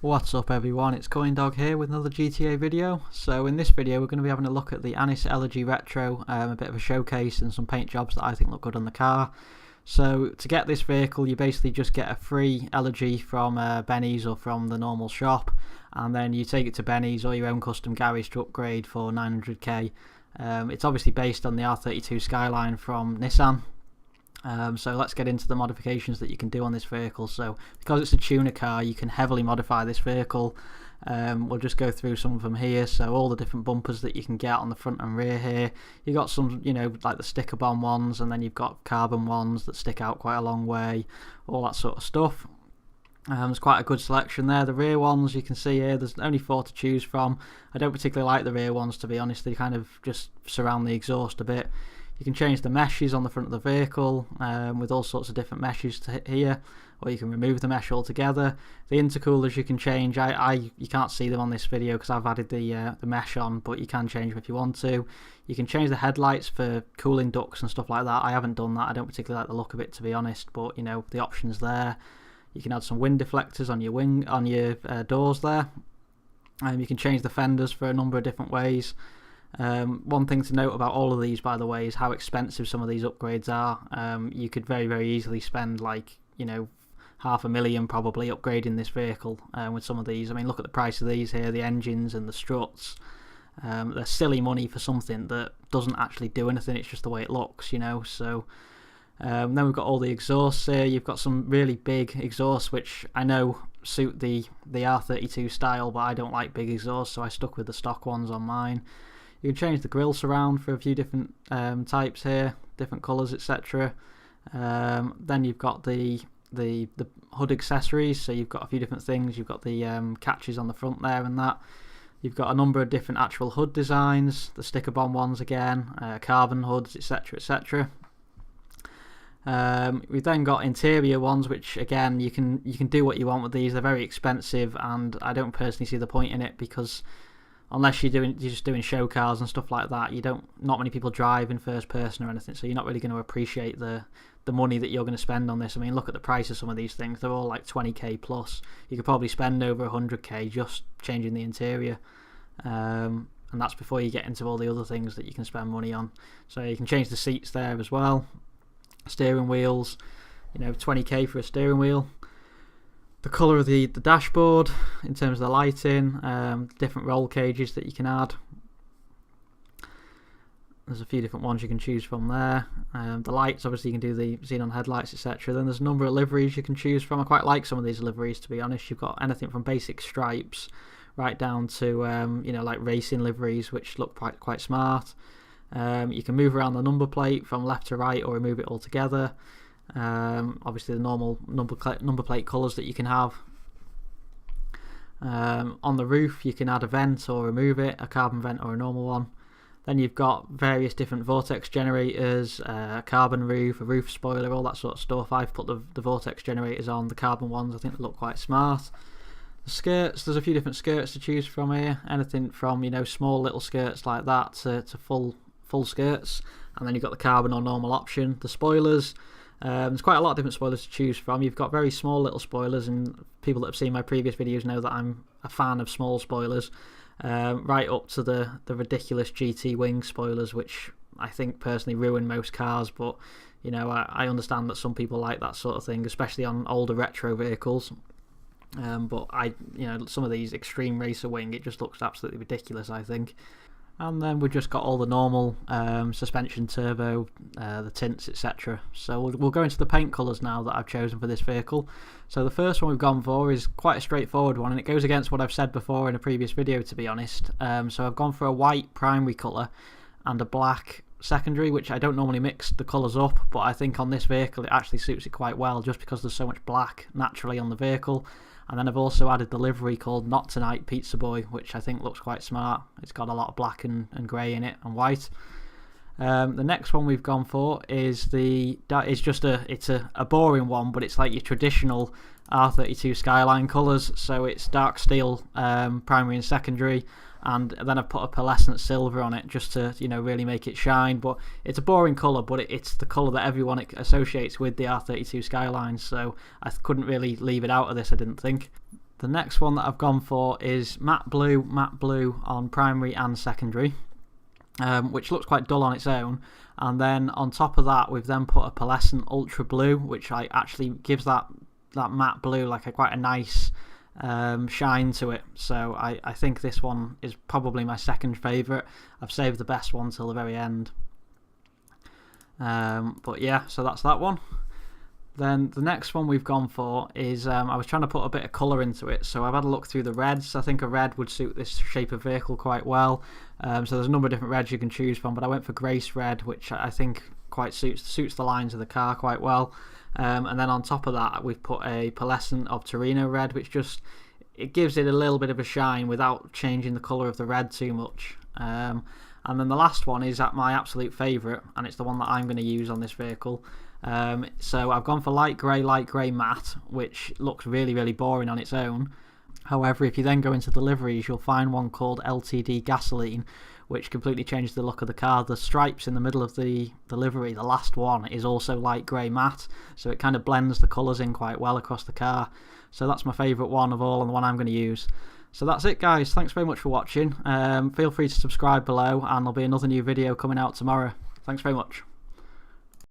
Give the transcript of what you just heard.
What's up everyone, it's CoinDog here with another GTA video. So in this video we're going to be having a look at the Elegy Retro, a bit of a showcase and some paint jobs that I think look good on the car. So to get this vehicle you basically just get a free Elegy from Benny's or from the normal shop, and then you take it to Benny's or your own custom garage to upgrade for 900k. It's obviously based on the R32 Skyline from Nissan. So let's get into the modifications that you can do on this vehicle. So because it's a tuner car, you can heavily modify this vehicle. We'll just go through some of them here. So all the different bumpers that you can get on the front and rear here. You got some, like the sticker bomb ones, and then you've got carbon ones that stick out quite a long way, all that sort of stuff. There's quite a good selection there. The rear ones you can see here, there's only 4 to choose from. I don't particularly like the rear ones, to be honest. They kind of just surround the exhaust a bit. You can change the meshes on the front of the vehicle with all sorts of different meshes to here, or you can remove the mesh altogether. The intercoolers you can change. You can't see them on this video because I've added the mesh on, but you can change them if you want to. You can change the headlights for cooling ducts and stuff like that. I haven't done that. I don't particularly like the look of it, to be honest, but the option's there. You can add some wind deflectors on your doors there. You can change the fenders for a number of different ways. One thing to note about all of these, by the way, is how expensive some of these upgrades are. You could very, very easily spend like, $500,000 probably upgrading this vehicle with some of these. I mean, look at the price of these here, the engines and the struts. They're silly money for something that doesn't actually do anything, it's just the way it looks, So then we've got all the exhausts here. You've got some really big exhausts, which I know suit the R32 style, but I don't like big exhausts, so I stuck with the stock ones on mine. You can change the grille surround for a few different types here, different colours, etc. Then you've got the hood accessories, so you've got a few different things. You've got the catches on the front there and that. You've got a number of different actual hood designs, the sticker bomb ones again, carbon hoods, etc, etc. We've then got interior ones, which again you can do what you want with these. They're very expensive, and I don't personally see the point in it because unless you're just doing show cars and stuff like that, not many people drive in first person or anything, so you're not really going to appreciate the money that you're going to spend on this. I mean, look at the price of some of these things. They're all like 20k plus. You could probably spend over 100k just changing the interior, and that's before you get into all the other things that you can spend money on. So you can change the seats there as well, steering wheels, 20k for a steering wheel. The colour of the dashboard in terms of the lighting, different roll cages that you can add. There's a few different ones you can choose from there. The lights, obviously you can do the xenon headlights, etc. Then there's a number of liveries you can choose from. I quite like some of these liveries, to be honest. You've got anything from basic stripes right down to like racing liveries, which look quite smart. You can move around the number plate from left to right or remove it altogether. Obviously the normal number plate colours that you can have. On the roof you can add a vent or remove it, a carbon vent or a normal one. Then you've got various different vortex generators, a carbon roof, a roof spoiler, all that sort of stuff. I've put the vortex generators on, the carbon ones. I think they look quite smart. The skirts, there's a few different skirts to choose from here, anything from small little skirts like that to full skirts. And then you've got the carbon or normal option. The spoilers, there's quite a lot of different spoilers to choose from. You've got very small little spoilers, and people that have seen my previous videos know that I'm a fan of small spoilers, right up to the ridiculous GT wing spoilers, which I think personally ruin most cars, but I understand that some people like that sort of thing, especially on older retro vehicles. But some of these extreme racer wing, it just looks absolutely ridiculous, I think. And then we've just got all the normal suspension turbo, the tints, etc. So we'll go into the paint colours now that I've chosen for this vehicle. So the first one we've gone for is quite a straightforward one, and it goes against what I've said before in a previous video, to be honest. So I've gone for a white primary colour and a black secondary, which I don't normally mix the colours up, but I think on this vehicle it actually suits it quite well just because there's so much black naturally on the vehicle. And then I've also added the livery called Not Tonight Pizza Boy, which I think looks quite smart. It's got a lot of black and grey in it, and white. The next one we've gone for is it's a boring one, but it's like your traditional R32 Skyline colours. So it's dark steel primary and secondary, and then I've put a pearlescent silver on it just to really make it shine. But it's a boring colour, but it's the colour that everyone associates with the R32 Skyline, so I couldn't really leave it out of this, I didn't think. The next one that I've gone for is matte blue on primary and secondary, which looks quite dull on its own. And then on top of that, we've then put a pearlescent ultra blue, which actually gives that matte blue like quite a nice shine to it. So I think this one is probably my second favourite. I've saved the best one till the very end. But yeah, so that's that one. Then the next one we've gone for is, I was trying to put a bit of colour into it, so I've had a look through the reds. I think a red would suit this shape of vehicle quite well. So there's a number of different reds you can choose from, but I went for Grace Red, which I think quite suits the lines of the car quite well. And then on top of that, we've put a pearlescent of Torino Red, which it gives it a little bit of a shine without changing the colour of the red too much. And then the last one is my absolute favourite, and it's the one that I'm going to use on this vehicle. So I've gone for light grey matte, which looks really, really boring on its own. However, if you then go into the liveries, you'll find one called LTD Gasoline, which completely changes the look of the car. The stripes in the middle of the livery, the last one, is also light grey matte, so it kind of blends the colours in quite well across the car. So that's my favourite one of all, and the one I'm going to use. So that's it, guys. Thanks very much for watching. Feel free to subscribe below, and there'll be another new video coming out tomorrow. Thanks very much.